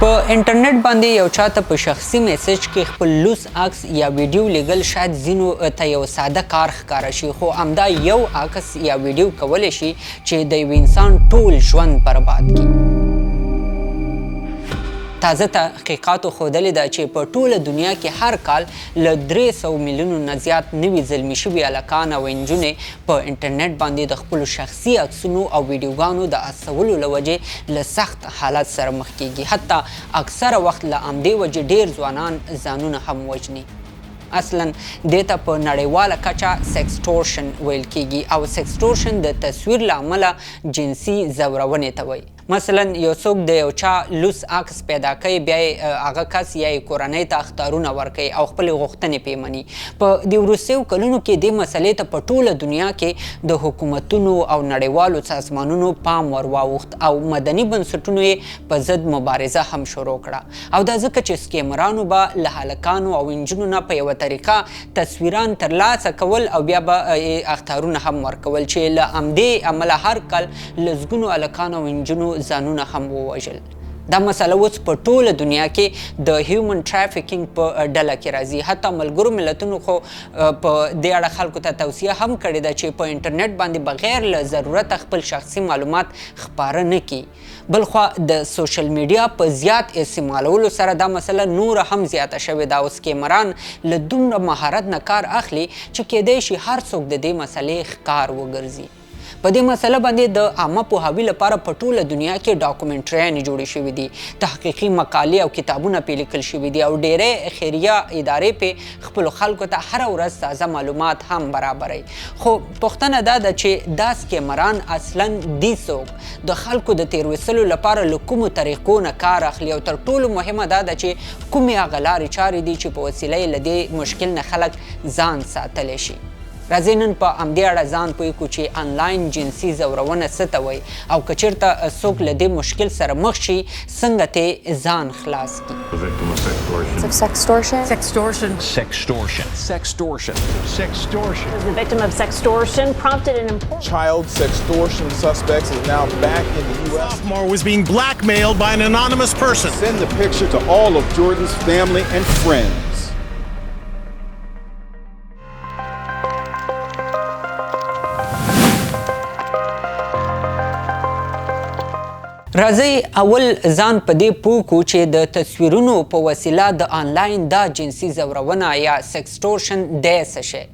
په انټرنیټ باندې یو چاته په شخصي میسج کې خپل لوس عکس یا ویډیو لیږل شاید ځینو ته یو ساده کار ښکاره شي، خو همدا یو عکس یا ویډیو کولی شي چې د یو انسان ټول ژوند برباد کړي. تازه تحقیقاتو ښودلې ده چې په ټوله دنیا کې هر کال له 300 میلیونو نه زیات نوي زلمي شوي هلکان او نجونې په انټرنیټ باندې د خپلو شخصي عکسونو او ویډیوګانو د استولو له وجې له سخت حالت سره مخ کیږي. حتی اکثره وخت له همدې وجې ډیر ځوانان ځانونه هم وژني. اصلا دې ته په نړیواله کچه سیکسټورشن ویل کیږي او سیکسټورشن د تصویر له امله جنسي ځورونې ته وایي. مثلا یو څوک د یو چا لوس عکس پیدا کوي، بیا یې هغه کس یا یې کورنۍ ته اخطارونه ورکوي او خپلې غوښتنې پرې مني. په دې وروستیو کلونو کې دې مسلې ته په ټوله دنیا کې د حکومتونو او نړیوالو سازمانونو پام ور واوښت او مدني بنسټونو یې په ضد مبارزه هم شروع کړه، او دا ځکه چې سکیمرانو به له هلکانو او نجونو نه په یوه طریقه تصویران ترلاسه کول او بیا به اخطارونه هم ورکول، چې له همدې امله هر کال لسګونو هلکان او نجونو ځانونه هم ووژل. دا مسله اوس په ټوله دنیا کې د هیومن ټرافیکینګ په ډله کې راځي. حتی ملګرو ملتونو خو په دې اړه خلکو ته توصیه هم کړې ده چې په انټرنیټ باندې بغیر له ضرورته خپل شخصي معلومات خپاره نه کړي. بلخوا د سوشل میډیا په زیات استعمالولو سره دا مسله نوره هم زیاته شوې ده او سکیمران له دومره مهارت نه کار اخلي چې کیدای شي هر څوک د دې مسلې ښکار وګرځي. په دې مسله باندې د عامه پوهاوي لپاره په ټوله دنیا کې ډاکومنټریانې جوړې شوي دي، تحقیقي مقالې او کتابونه پرې لیکل شوي دي او ډیرې خیریه ادارې پرې خپلو خلکو ته هره ورځ تازه معلومات هم برابروي. خو پوښتنه دا ده چې دا سکیمران اصلا دي څوک، د خلکو د تیرویستلو لپاره له کومو طریقو نه کار اخلي، او تر ټولو مهمه دا ده چې کومې هغه لارې چارې دي چې په وسیله یې له دې مشکل نه خلک ځان ساتلی شي. راځئ نن په همدې اړه ځان پوه کړو چې آنلاین جنسي ځورونه څه ته وایي او که چېرته څوک له دې مشکل سره مخ شي څنګه ترې ځان خلاص کړي. Sextortion. Sextortion. Sextortion. Sextortion. Sextortion. The victim of sextortion prompted an important child sextortion suspects is now back in the U.S. Sophomore was being blackmailed by an anonymous person. Send the picture to all of Jordan's family and friends. راځئ اول ځان په دې پوه کړو چې د تصویرونو په وسیله د آنلاین دا جنسي ځورونه یا سیکسټورشن دی څه شی.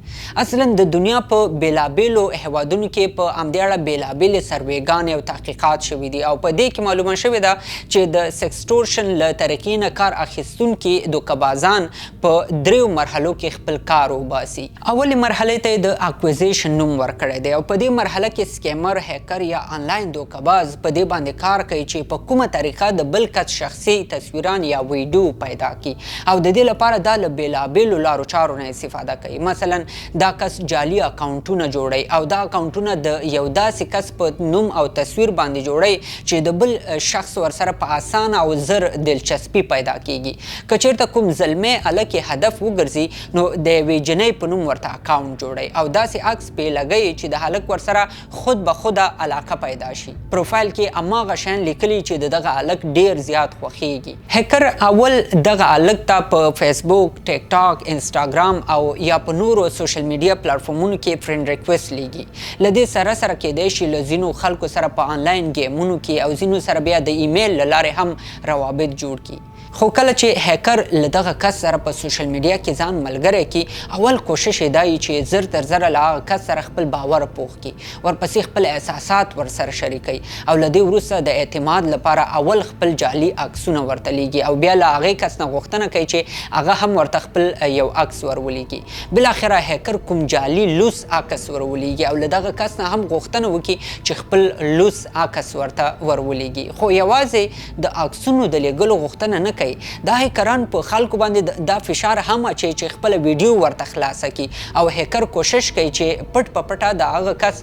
اصلا د دنیا په بیلابیلو هیوادونو کې په همدې اړه بیلابیلې سروېګانې او تحقیقات شوي دي او په دې کې معلومه شوې ده چې د سیکسټورشن له طریقې نه کار اخیستونکي دوکهبازان په 3 مرحلو کې خپل کار وباسي. اولې مرحلې ته یې د اکوزیشن نوم ورکړی دی او په دې مرحله کې سکیمر، هیکر یا آنلاین دوکهباز په دې باندې کار کوي چې په کومه طریقه د بل کس شخصي تصویران یا ویډیو پیدا کړي او د دې لپاره دا له بیلابیلو لارو چارو نه استفاده کوي. مثلا دا کس جعلي اکاونټونه جوړوي او دا اکاونټونه د یو داسې کس په نوم او تصویر باندې جوړوي چې د بل شخص ورسره په اسانه او زر دلچسپي پیدا کیږي. که چېرته کوم زلمی هلک هدف وګرځي نو د یوې جنۍ په نوم ورته اکاونټ جوړوي او داسې عکس پرې لګوي چې د هلک ورسره خود به خوده علاقه پیدا شي. پروفایل کې هماغه شیان لیکلي چې دغه هلک ډیر زیات خوښیږي. هیکر اول دغه هلک ته په فیسبوک، ټیک ټاک، انسټاګرام او یا په نورو سوشل میډیا پلیټفارمونو کې فرینډ ریکویسټ لیږي. له دې سره سره کیدای شي له ځینو خلکو سره په آنلاین ګیمونو کې او ځینو سره بیا د ایمیل له لارې هم روابط جوړ کړي. خو کله چې هیکر له دغه کس سره په سوشل میډیا کې ځان ملګری کړي اول کوشش یې دا وي چې زر تر زره له هغه کس سره خپل باور پوخ کړي، ورپسې خپل احساسات ورسره شریکوي او له دې وروسته د اعتماد لپاره اول خپل جعلي عکسونه ورته لیږي او بیا له هغې کس نه غوښتنه کوي چې هغه هم ورته خپل یو عکس ورولېږي. بالاخره هیکر کوم جعلي لوس عکس ورولېږي او له دغه کس نه هم غوښتنه وکړي چې خپل لوس عکس ورته ورولېږي. خو یوازې د عکسونو د لیږلو غوښتنه نه کوي، دا هیکران په خلکو باندې دا فشار هم اچوي چې خپل ویډیو ورته خلاصه کړي او هیکر کوشش کوي چې پټ په پټه د هغه کس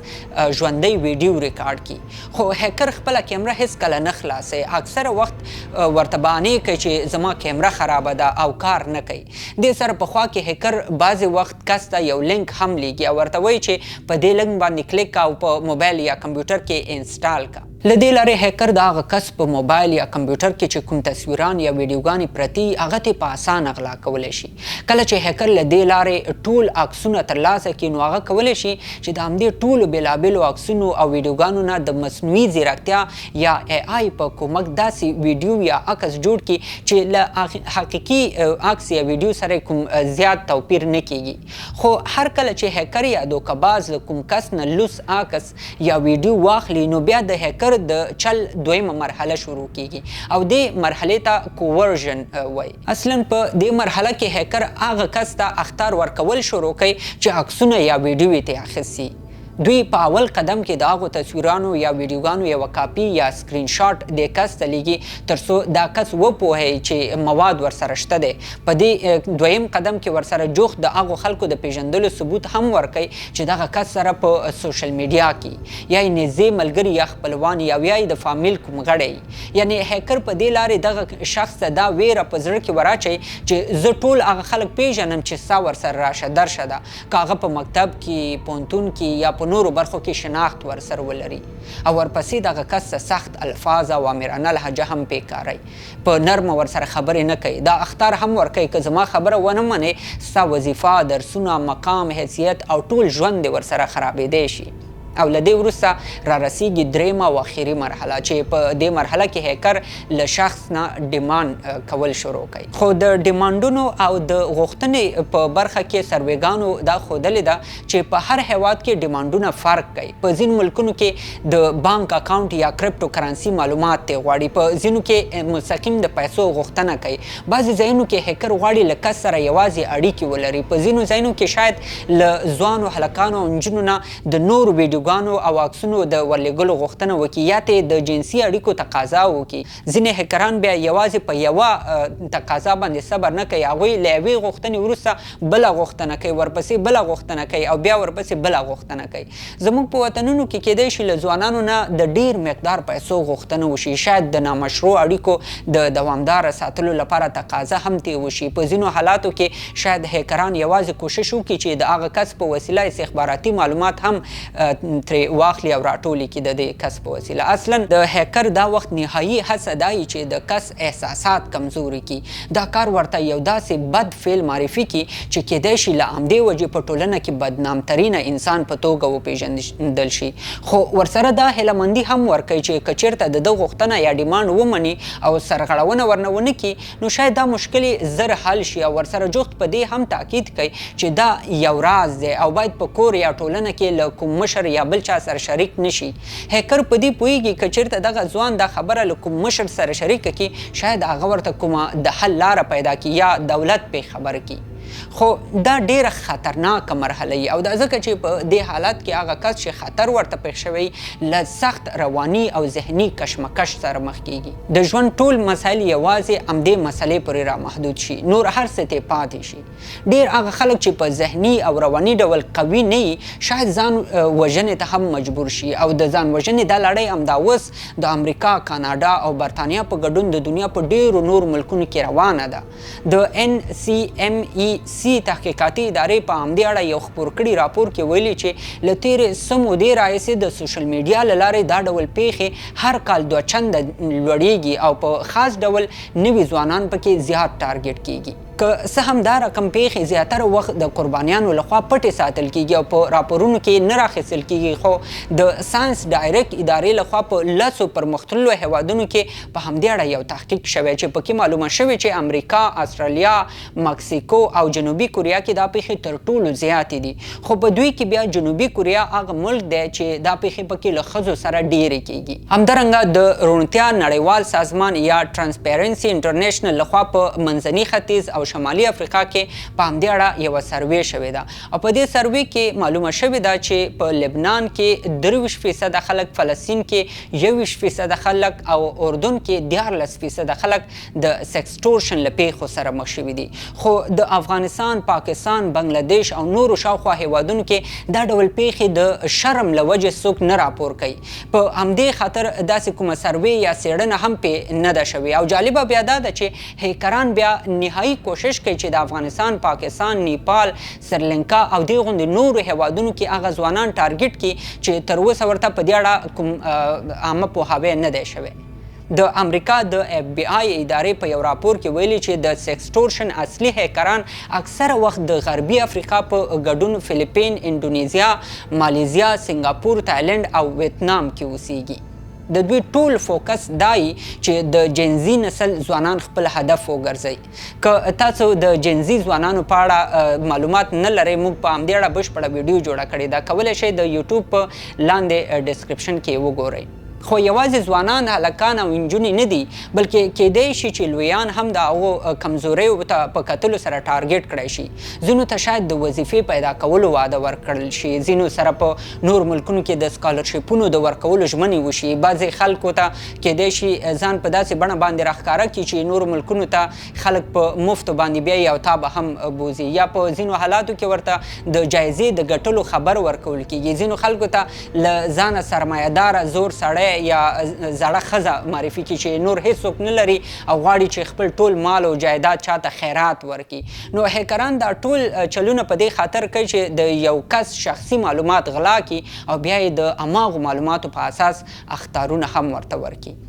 ژوندی ویډیو ریکارډ کړي. خو هیکر خپله کیمره هیڅ کله نه خلاصوي، اکثره وخت ورته بهانې کوي چې زما کیمره خرابه ده او کار نه کوي. دې سره پخوا کې هیکر بعضې وخت کس ته یو لینک هم لیږي او ورته وایي چې په دې لینک باندې کلیک او په موبایل یا کمپیوټر کې انسټال کا. لدې لارې هیکر د هغه کس په موبایل یا کمپیوټر کې چې کوم تصویران یا ویډیوګانې پرتي هغه ته په اسانه غلا کولی شي. کله چې هیکر له دې لارې ټول عکسونه ترلاسه کړي نو هغه کولی شي چې د همدې ټولو بېلابېلو عکسونو او ویډیوګانو نه د مصنوعي ځیرکتیا یا AI په کومک داسې ویډیو یا عکس جوړ کړي چې له حقیقي عکس یا ویډیو سره کوم زیات توپیر نه کیږي. خو هر کله چې هیکر یا دوکه‌باز له کوم کس نه لوس عکس یا ویډیو واخلي نو بیا د هیکر د چل دویمه مرحله شروع کیږي او دې مرحله ته کوورژن وایي. اصلا په دې مرحله کې هیکر هغه کس ته اخطار ورکول شروع کوي چې عکسونه یا ویډیو یې ترې اخیستي. دوی په اول قدم کې د هغو تصویرانو یا ویډیوګانو یوه کاپي یا سکرین شاټ دې کس ته لیږي تر څو دا کس وپوهوي چې مواد ورسره شته دی. په دې دویم قدم کې ورسره جوخت د هغو خلکو د پیژندلو ثبوت هم ورکوي چې دغه کس سره په سوشل میډیا کې یا یې نږدې ملګري یا خپلوان یا یې د فامیل کوم غړی. یعنی هیکر په دې لارې دغه شخص ته دا ویره په زړه کې وراچوي چې زه ټول هغه خلک پیژنم چې ستا ورسره راشه درشه ده، که هغه په مکتب کې، پوهنتون کې یا په نورو برخو کې شناخت ورسره ولري او ورپسې دغه کس ته سخت الفاظ او آمرانه لهجه هم پې کاروي. په نرمه ورسره خبرې نه کوي. دا اخطار هم ورکوي که زما خبره ونه منې ستا وظیفه، درسونه، مقام، حیثیت او ټول ژوند دې ورسره خرابېدی شي. او له دې وروسته رارسیږي دریمه او اخري مرحله چې په دې مرحله کې هیکر له شخص نه ډیماند کول شروع کوي. خو د ډیماندونو او د غوښتنې په برخه کې سروېګانو دا ښودلې ده چې په هر هیواد کې ډیماندونه فرق کوي. په ځینو ملکونو کې د بانک اکاونټ یا کرپټو کرنسي معلومات ترې غواړي، په ځینو کې مستقیم د پیسو غوښتنه کوي، بعضې ځایونو کې هیکر غواړي له کس سره یوازې اړیکې ولري، په ځینو ځایونو کې شاید له ځوانو هلکانو او نجونو نه د نورو ویډیو او عکسونو د ورلېږلو غوښتنه وکړي یا ته د جنسي اړیکو تقاضا وکړي. ځینې هیکران بیا یوازې په یوه تقاضا باندې صبر نه کوي، هغوی له یوې غوښتنې وروسته بله غوښتنه کوي، ورپسې بله غوښتنه کوي او بیا ورپسې بله غوښتنه کوي. زموږ په وطنونو کې کیدای شي له ځوانانو نه د ډیر مقدار پیسو غوښتنه وشي، شاید د نامشروع اړیکو د دوامداره ساتلو لپاره تقاضا هم ترې وشي. په ځینو حالاتو کې شاید هیکران یوازې کوشش وکړي چې د هغه کس په وسیله استخباراتي معلومات هم ترې واخلي او راټولې کړي د دې کس په وسیله. اصلا د هیکر دا وخت نهایي هڅه دا چې د کس احساسات کمزوري کړي، دا کار ورته یو داسې بد فعل معرفي کړي چې کیدای شي له همدې وجې په ټولنه کې بدنامترینه انسان په توګه وپېژندل شي. خو ورسره دا هیلهمندي هم ورکوي چې که چېرته د ده غوښتنه یا ډیمانډ ومني او سرغړونه ورنه ونه کړي نو شاید دا مشکل زر حل شي. او ورسره جوخت په دې هم تاکید کوي چې دا یو راز دی او باید په کور یا ټولنه کې له کوم مشر یا بل چا سره شریک نشي. هیکر په دې پوهیږي که چېرته دغه ځوان دا خبره له کوم مشر سره شریکه کړي شاید هغه ورته کومه د حل لاره پیدا کړي یا دولت پې خبر کړي. خو دا ډیره خطرناکه مرحله وي او دا ځکه چې په دې حالت کې هغه کس چې خطر ورته پېښ شوی له سخت رواني او ذهني کشمکش سره مخ کیږي. د ژوند ټول مسایل یوازې همدې مسلې پورې رامحدود شي، نور هر څه ترې پاتې شي. ډیر هغه خلک چې په ذهني او رواني ډول قوي نه وي شاید ځان وژنې ته هم مجبور شي او د ځان وژنې دا لړۍ همدا اوس د امریکا، کاناډا او برطانیا په ګډون د دنیا په ډیرو نورو ملکونو کې روانه ده. د NCMEC تحقیقاتي ادارې په همدې اړه یو خپور کړي راپور کې ویلي چې له تېرې څه مودې راهیسې د سوشل میډیا له لارې دا ډول پیښې هر کال 2 چنده لوړیږي او په خاص ډول نوي ځوانان پکې زیات ټارګټ کیږي. که څه هم دا رقم پیښې زیاتره وخت د قربانیانو لخوا پټې ساتل کیږي او په راپورونو کې نه راخیستل کیږي، خو د ساینس ډایرکټ ادارې لخوا په 10 پرمختللو هیوادونو کې په همدې اړه یو تحقیق شوی چې پکې معلومه شوې چې امریکا، استرالیا، مکسیکو او جنوبي کوریا کې دا پیښې تر ټولو زیاتې دي. خو په دوی کې بیا جنوبي کوریا هغه ملک دی چې دا پیښې پکې له ښځو سره ډیرې کیږي. همدارنګه د روڼتیا نړیوال سازمان یا ټرانسپیرنسي انټرنیشنل لخوا په منځني ختیځ او شمالي افریقا کې په همدې اړه یوه سروې شوې ده او په دې سروې کې معلومه شوې ده چې په لبنان کې 23% خلک، فلسطین کې 21% خلک او اردن کې 14% خلک د سیکسټورشن له پیښو سره مخ شوي دي. خو د افغانستان، پاکستان، بنگلادیش او نورو شاوخوا هیوادونو کې دا ډول پیښې د شرم له وجې څوک نه راپور کوي. په همدې خاطر داسې کومه سروې یا څېړنه هم پې نه ده شوې. او جالبه بیا دا ده چې هیکران بیا نهایي کوشش کوشش کوي چې د افغانستان، پاکستان، نیپال، سریلانکا او دغه غوندې نورو هیوادونو کې هغه ځوانان ټارګټ کړي چې تر اوسه ورته په دې اړه کوم عامه پوهاوی نه دی شوی. د امریکا د اف بی آی ادارې په یو راپور کې ویلي چې د سیکسټورشن اصلي هیکران اکثره وخت د غربي افریقا په ګډون فلیپین، انډونیزیا، مالیزیا، سنگاپور، تایلند او ویتنام کې اوسیږي. د دوی ټول فوکس دای چې د جنزي نسل ځوانان خپل هدف وګرځي. که تاسو د جنزي ځوانانو په اړه معلومات نه لرئ، موږ په همدې اړه بشپړه ویډیو جوړه کړې ده، کولی شئ د یوټیوب په لاندې ډسکرپشن کې وګورئ. خو یوازې ځوانان، هلکان او نجونې نه دي، بلکې کیدای شي چې لویان هم د هغو کمزوریو ته په کتلو سره ټارګټ کړی شي. ځینو ته شاید د وظیفې پیدا کولو وعده ورکړل شي، ځینو سره په نور ملکونو کې د سکالرشیپونو د ورکولو ژمنې وشي. بعضې خلکو ته کیدای شي ځان په داسې بڼه باندې راښکاره کړي چې نورو ملکونو ته خلک په مفتو باندې بیایي او تا به هم بوځي، یا په ځینو حالاتو کې ورته د جایزې د ګټلو خبر ورکول کیږي. ځینو خلکو ته له ځانه سرمایه‌داره زور سړی یا زړه ښځه معرفي کړي چې نور هیڅوک نه لري او غواړي چې خپل ټول مال او جایداد چاته خیرات ورکړي. نو هیکران دا ټول چلونه په دې خاطر کوي چې د یو کس شخصي معلومات غلا کړي او بیا یې د هماغو معلوماتو په اساس اخطارونه هم ورته ورکړي.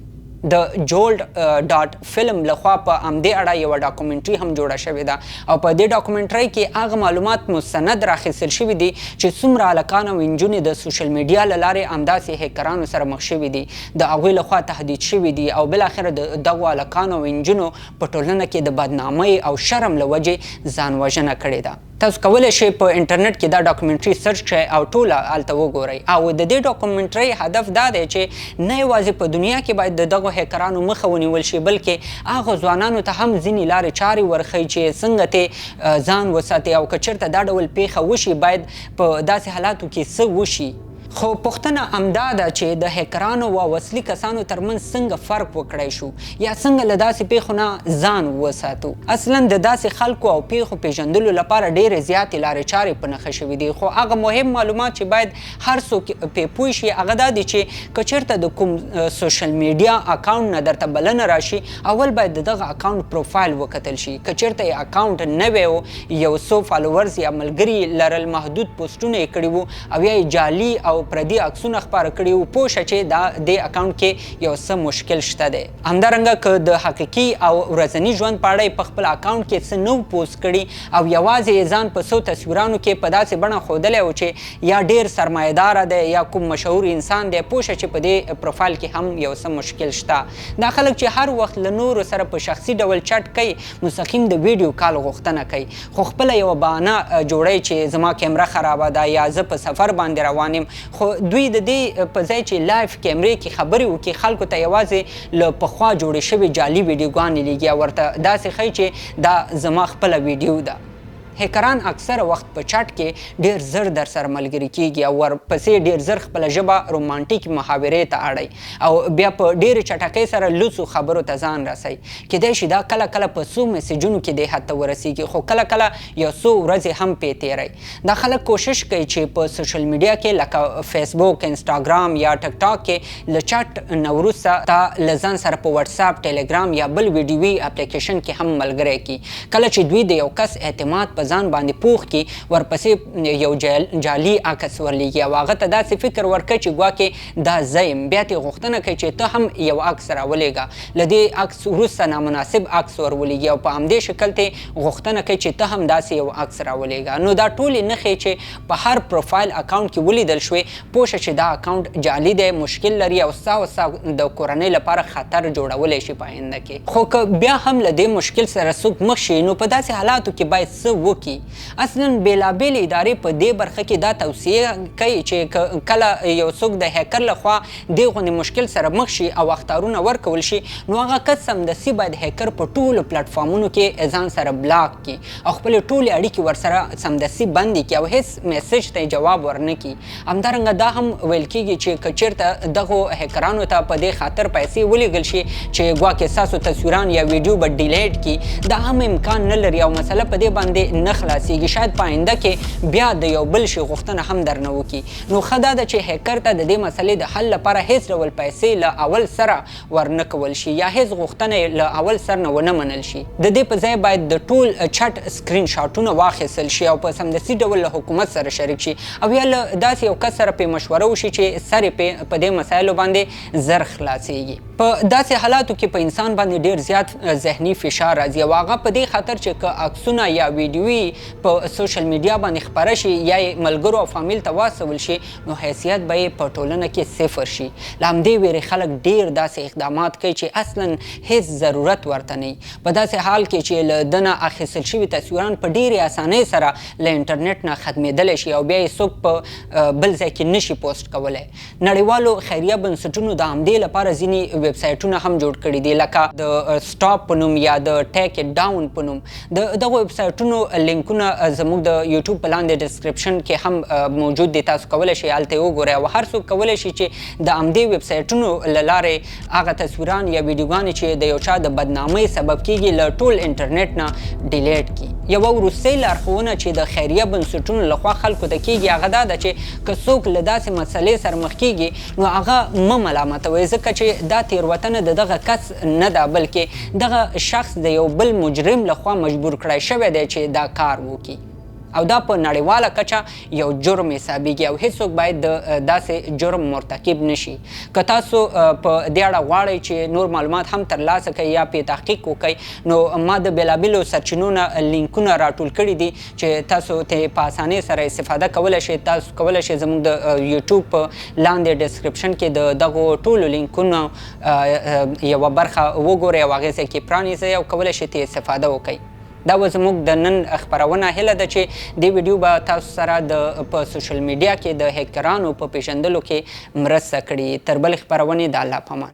د جولډ ډاټ فلم لخوا په همدې اړه یوه ډاکومنټري هم جوړه شوې ده او په دې ډاکومنټرۍ کې هغه معلومات مستند راخیستل شوي دي چې څومره هلکان او نجونې د سوشل میډیا له لارې همداسې هیکرانو سره مخ شوي دي، د هغوی لخوا تهدید شوي دي او بالاخره د دغو هلکانو او نجونو په ټولنه کې د بدنامۍ او شرم له وجې ځان وژنه کړې ده. تاسو کولی شئ په انټرنیټ کې دا ډاکومنټري سرچ کړئ او ټوله هلته وګورئ. او د دې ډاکومنټرۍ هدف دا دی چې نه یوازې په دنیا کې باید د دغو هیکرانو مخه ونیول شي، بلکې هغو ځوانانو ته هم ځینې لارې چارې ورښیي چې څنګه ترې ځان وساتي او که چېرته دا ډول پیښه وشي باید په داسې حالاتو کې څه وشي. خو پوښتنه همدا ده چې د هیکرانو او وسلي کسانو ترمنځ څنګه فرق وکړی شو یا څنګه له داسې پیښو نه ځان وساتو. اصلا د داسې خلکو او پیښو پیژندلو لپاره ډېرې زیاتې لارې چارې په نښه شوي دي، خو هغه مهم معلومات چې باید هر څوک پرې پوه شي هغه دا دي چې که چېرته د کوم سوشل میډیا اکاونټ نه درته بلنه راشي، اول باید د دغه اکاونټ پروفایل وکتل شي. که چېرته یې اکاونټ نوی و، یو څو فالوورز یا ملګري لرل، محدود پوسټونه یې کړي وو او یا یې جعلي او پردي عکسونه خپاره کړي وو، پوه شه چې دا دې اکاونټ کې یو څه مشکل شته دی. همدارنګه که د حقیقي او ورځني ژوند په اړه یې په خپل اکاونټ کې څه نو پوسټ کړي او یوازې یې ځان په څو تصویرانو کې په داسې بڼه ښودلی و چې یا ډېر سرمایه‌داره دی یا کوم مشهور انسان دی، پوه شه چې په دې پروفایل کې هم یو څه مشکل شته. دا خلک چې هر وخت له نورو سره په شخصي ډول چټ کوي، مستقیم د ویډیو کال غوښتنه کوي، خو خپله یوه بهانه جوړوي چې زما کیمره خرابه ده یا زه په سفر باندې روان یم. خو دوی د دې په ځای چې لایف کیمرې کې خبرې وکړي، خلکو ته یوازې له پخوا جوړې شوې جعلي ویډیوګانې لیږي او ورته داسې ښیي چې دا زما خپله ویډیو ده. هیکران اکثره وخت په چټ کې ډیر زر در سره ملګري کیږي او ورپسې ډیر زر خپله ژبه رومانټیک محاورې ته اړوي او بیا په ډیرې چټکۍ سره لوڅو خبرو ته ځان رسوي. کیدای شي دا کله کله په څو میسیجونو کې دې حد ته ورسیږي، خو کله کله یو څو ورځې هم پې تیروي. دا خلک کوشش کوي چې په سوشل میډیا کې لکه فیسبوک، انسټاګرام یا ټک ټاک کې له چټ نه وروسته تا له ځان سره په واتساپ، ټیلیګرام یا بل ویډیوي اپلیکیشن کې هم ملګری کړي. کله چې دوی د یو کس اعتماد په ځان باندې پوخ کی، ورپسې یو جعلي عکس ورلیږي او هغه ته داسې فکر ورکړي چې ګواکې دا زه یم. بیا ترې غوښتنه کوي چې ته هم یو عکس راولېږه، له دې عکس وروسته نامناسب عکس ورولېږي او په همدې شکل ته غوښتنه کوي چې ته هم داسې یو عکس راولېږه. نو دا ټولې نښې چې په هر پروفایل اکاونټ کې ولیدل شوې، پوه شه چې دا اکاونټ جعلي دی، مشکل لري او ستا د کورنۍ لپاره خطر جوړولی شي په آینده کې. خو که بیا هم له دې مشکل سره څوک مخ شي، نو په داسې حالاتو کې باید څه وکړي. اصلا بیلابیل ادارې په دې برخه کې دا توصیه کوي چې کله یو څوک د هیکر لخوا دې غوندې مشکل سره مخ شي او اخطارونه ورکول شي، نو هغه کس سمدستي باید هیکر په ټولو پلیټفارمونو کې ځان سره بلاک کړي او خپلې ټولې اړیکې ورسره سمدستي بندې کړي او هیڅ میسج ته جواب ورنه کړي. همدارنګه دا هم ویل کېږي چې که چېرته دغو هیکرانو ته په دې خاطر پیسې ولیږل شي چې ګواکې ستاسو تصویران یا ویډیو به ډیلیټ کړي، دا هم امکان نه لري او مسله په دې باندې نه خلاصیږي شاید په آینده کې بیا د یو بل شي غوښتنه هم درنه وکړي نو ښه دا ده چې هیکر ته د دې مسلې د حل لپاره هیڅ ډول پیسې له اول سره ورنه کول شي یا هیڅ غوښتنه له اول سر نه ونه منل شي د دې په ځای باید د ټول چټ سکرین شاټونه واخیستل شي او په سمدستي ډول له حکومت سره شریک شي او یا له داسې یو کس سره پې مشوره وشي چې سر یې په دې مسایلو باندې زر خلاصیږي په داسې حالاتو کې په انسان باندې ډیر زیات ذهني فشار راځي او هغه په دې خاطر چې که عکسونه یا ویډیویي په سوشل میډیا باندې خپاره شي یا یې ملګرو او فامیل ته واستول شي نو حیثیت به یې په ټولنه کې صفر شي له همدې ویرې خلک ډیر داسې اقدامات کوي چې اصلا هیڅ ضرورت ورته نه په داسې حال کې چې له دنه اخیستل شوي تصویران په ډیرې اسانۍ سره له انټرنیټ نه ختمېدلی شي او بیا یې څوک په بل ځای کې نشي پوسټ کولی نړیوالو خیریه بنسټونو د همدې لپاره ځینې ویب سایټونه هم جوړ کړي دي لکه د سټاپ په نوم یا د ټیک اټ ډاون په نوم د دغو ویب سایټونو لینکونه زموږ د یوټیوب په لاندې ډسکرپشن کې هم موجود دي تاسو کولی شئ هلته یې وګورئ او هر څوک کولی شي چې د همدې ویب سایټونو له لارې هغه تصویران یا ویډیوګانې چې د یو چا د بدنامۍ سبب کیږي له ټول انټرنیټ نه ډیلیټ کړي یوه وروستۍ لارښوونه چې د خیریه بنسټونو لخوا خلکو ته کیږي هغه دا ده چې که څوک له داسې مسلې سره مخ کیږي نو هغه مه ملامتوئ ځکه چې دا تېروتنه د دغه کس نه ده بلکې دغه شخص د یو بل مجرم لخوا مجبور کړی شوی دی چې دا کار وکړي او دا په نړیواله کچه یو جرم حسابیږي او هیڅوک باید د داسې جرم مرتکب نشي که تاسو په دې اړه غواړئ چې نور معلومات هم ترلاسه کړئ یا پې تحقیق وکړئ نو ما د بېلابېلو سرچینو نه لینکونه راټول کړي دي چې تاسو ترې په اسانۍ سره استفاده کولی شئ تاسو کولی شئ زموږ د یوټیوب په لاندې ډسکرپشن کې د دغو ټولو لینکونو یوه برخه وګورئ او هغې ځای کې پرانیزئ او کولی شئ ترې استفاده وکړئ دا و زموږ د نن خپرونه هیله ده چې دې ویډیو به تاسو سره په سوشل میډیا کې د هیکرانو په پیژندلو کې مرسته کړي تر بلې خپرونې د الله په امان